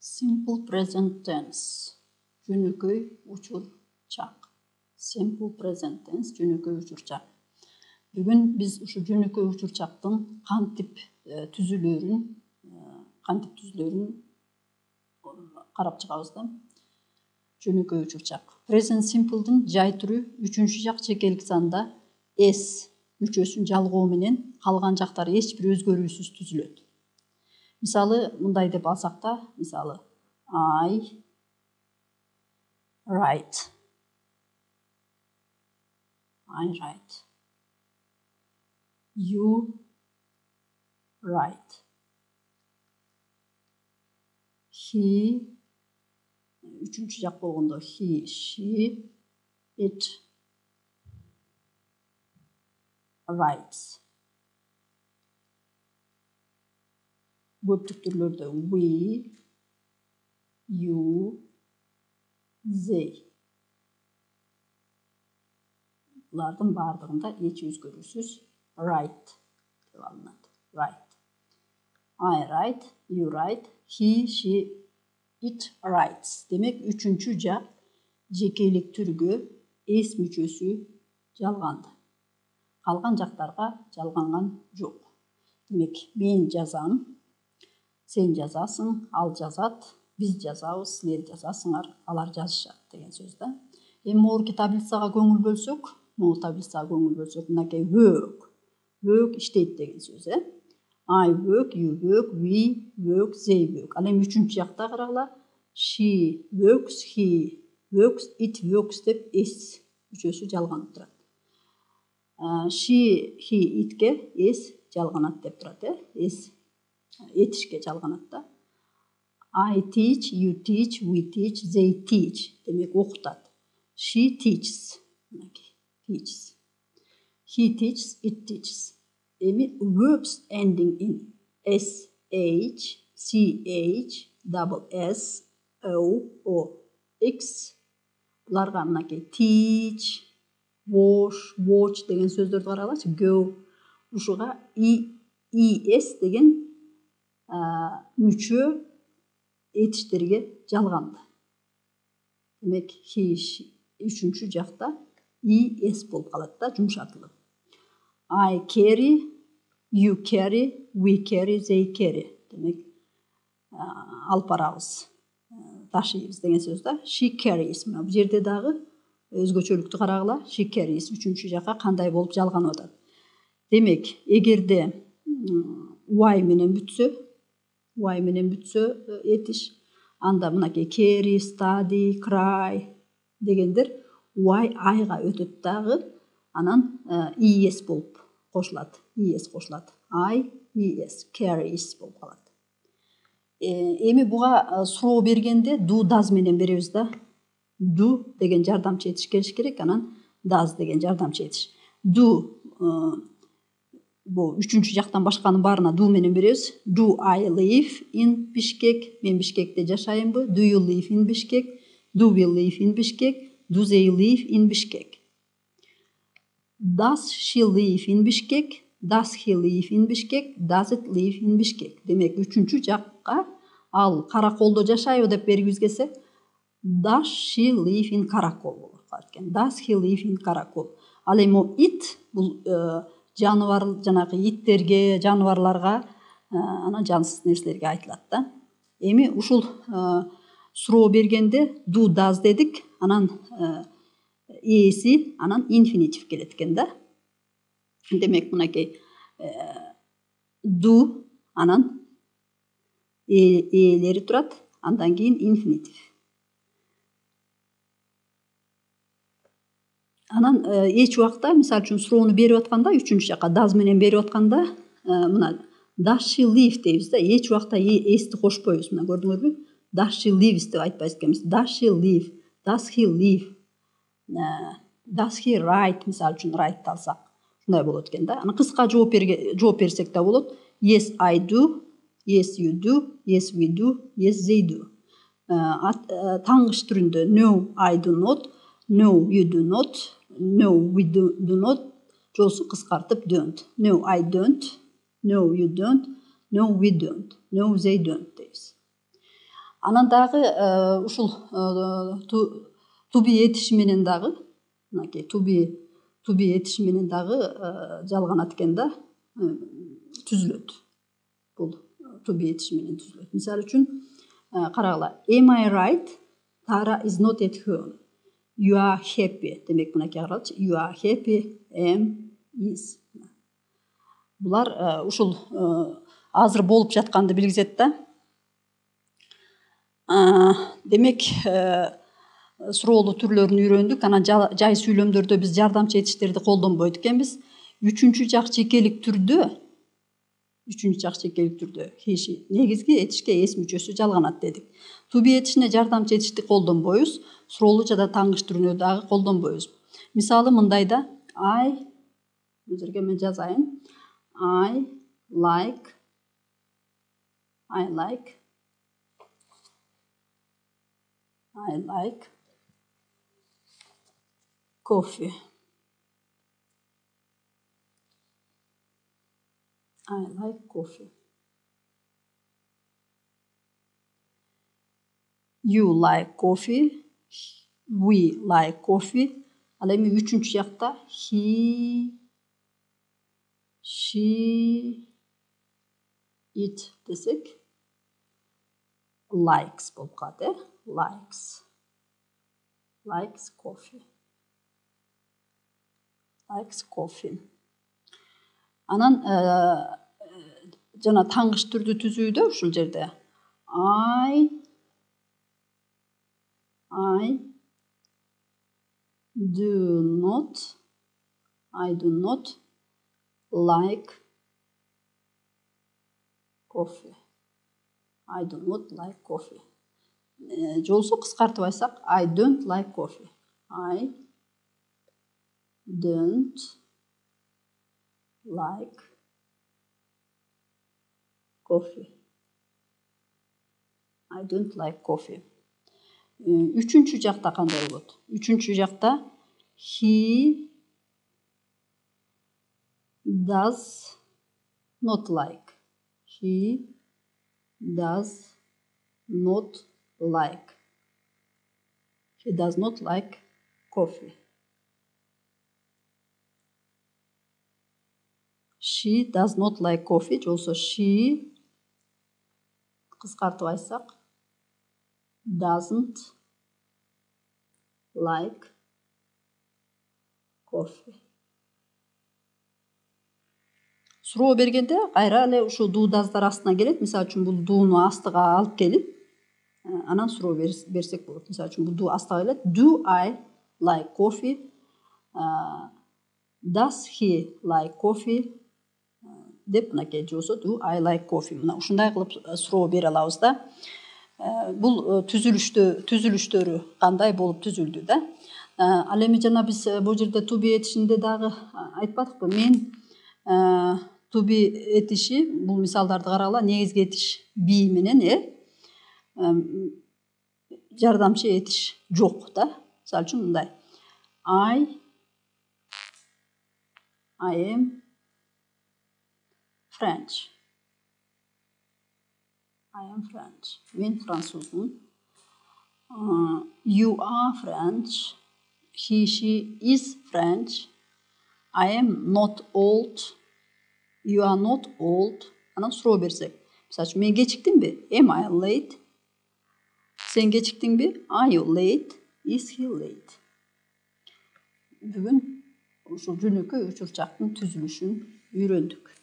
Simple present tense. Жөнөкөй учурчак. Simple present tense жөнөкөй учурчак. Бүгүн биз ушу жөнөкөй учурчактын кантип түзүлөрүн карап чыгабыз да. Жөнөкөй учурчак. Present simple'дын жай түрү 3-жак чекелик санда s мүчөсүн жалгоо менен калган жактары эч бир өзгөрүүсүз түзүлөт. Мисалы, мындай деп алсак та, мисалы, I write. You write. He, üçüncü жак болгондо he, she, it writes. Көптүк түрлөрдө we, you, they. Булардын бардыгында эч өзгөрүүсүз write деп алынат. Write. I write, you write, he, she, it writes. Демек, үчүнчү жак жекелик түргө s мүчөсү жалганды. Калган жактарга жалганган жок. Демек, мен жазам, сен жазасың, ал жазат, биз жазабыз, силер жазасыңар, алар жазышат деген сөз да. Эми могуруки таблицага көңүл бөлсөк, мынакей work иштейт деген сөз, I work, you work, we work, they work. Ал эми үчүнчү жакта карагыла, she works, he works, it works деп s мүчөсү жалганып турат. She, he, itке s жалганат деп турат, s этишке жалганат да. I teach, you teach, we teach, they teach. Демек, окутат. She teaches. Teaches. He teaches, it teaches. Эми verbs ending in s, h, c, h, double s, o, o, x. Буларга мынакей teach, wash, watch деген сөздөрдү карагылачы. Go. Ушуга es деген мүчө этиштерге жалганды. Демек, he, үчүнчү жакта es болуп калат да, жумшатылып. I carry, you carry, we carry, they carry. Демек, алып барабыз, ташыйбыз деген сөз да. She carries. Бул жерде дагы өзгөчөлүктү карагыла. She carries үчүнчү жакка кандай болуп жалганып атат. Демек, эгерде y менен бүтсө этиш, анда мынакей carry, study, cry дегендер y айга өтөт дагы, анан es болуп кошулат. I, es, carries болуп калат. Эми буга суроо бергенде do, does менен беребиз да. Do деген жардамчы этиш келиш керек, анан does деген жардамчы этиш. Do бул үчүнчү жактан башканын баарына do менен беребиз. Do I live in Bishkek? Мен Бишкекте жашайынбы? Do you live in Bishkek? Do we live in Bishkek? Do they live in Bishkek? Does she live in Bishkek? Does he live in Bishkek? Does it live in Bishkek? Демек, үчүнчү жакка ал Караколдо жашайбы деп бергибиз келсе, does she live in Karakol болуп калат экен. Does he live in Karakol? Ал эми it бул жаныбар, жанагы иттерге, жаныбарларга, анан жансыз нерселерге айтылат да. Эми ушул суроо бергенде do, does дедик, анан эси, анан инфинитив келет экен да. Демек, мынакей do, анан элери турат, андан кийин инфинитив. Анан эч убакта, мисалы үчүн суроону берип атканда, үчүнчү жакка does менен берип атканда, мына does she live дейбиз да, эч убакта esти кошпойбуз. Мына көрдүңөрбү? Does she lives деп айтпайбыз экенбиз. Does she live? Does he live? Does he write? Мисалы үчүн write алсак, шундай болот экен да. Анан кыска жооп берсек да болот. Yes, I do. Yes, you do. Yes, we do. Yes, they do. Таңгыч түрүндө no, I do not. No, you do not. No, we do not. Жоосу кыскартып don't. No, I don't. No, you don't. No, we don't. No, they don't deymiz. Анан дагы ушул to be этиши менен дагы мынакей to be этиши менен дагы жалганат экен да түзүлөт. Бул to be этиши менен түзүлөт. Мисалы үчүн карагыла. Am I right? Tara is not at home. You are happy. Демек мынакей каралычы. You are happy. Am is. Булар ушул азыр болуп жатканды билгизет да. Демек суроолуу түрлөрүн үйрөндүк. Анан жай сүйлөмдөрдө биз жардамчы этиштерди колдонбойт экенбиз. Үчүнчү жак жекелик түрдө he негизги этишке эс мүчөсү жалганат дедик. To be этишине жардамчы этишти колдонбойбуз. Суроолуу жада таңгыч түрүнө дагы колдонбойбуз. Мисалы мындайда мен жазайын. I like coffee. I like coffee. You like coffee. We like coffee. Ал эми үчүнчү жакта he, she, it десек likes болуп калат, likes coffee. Анан жана таңгыч түрдү түзүүдө ушул жерде I do not like coffee. I do not like coffee. Жолсу кыскартып айтсак I don't like coffee. I don't like coffee. I don't like coffee. Үчүнчү жакта кандай болот? Үчүнчү жакта he does not like. He does not like coffee. She does not like coffee. Also she кыскартып айтсак doesn't like coffee. Суроо бергенде кайра эле ушул do does'дар астына келет. Мисалы үчүн бул do'ну астыга алып келип, анан суроо берсек болот. Мисалы үчүн бул do астыга келет. Do I like coffee? Does he like coffee? Деп мынакей жосо do I like coffee. Мына ушундай кылып суроо бере алабыз да. Бул түзүлүштөрү кандай болуп түзүлдү да. Ал эми жана биз бул жерде to be этишинде дагы айтпадыкпы? Мен to be этиши бул мисалдарды карагыла, негизги этиш be менен жардамчы этиш жок да. Мисалы үчүн мындай. I am French. Мен французмун. You are French. He, she is French. I am not old. You are not old. Анан суроо берсек. Мисалы үчүн мен кечиктимби? Am I late? Сен кечиктиңби? Are you late? Is he late? Бүгүн ушул жөнөкөй учурчактын түзүлүшүн үйрөндүк.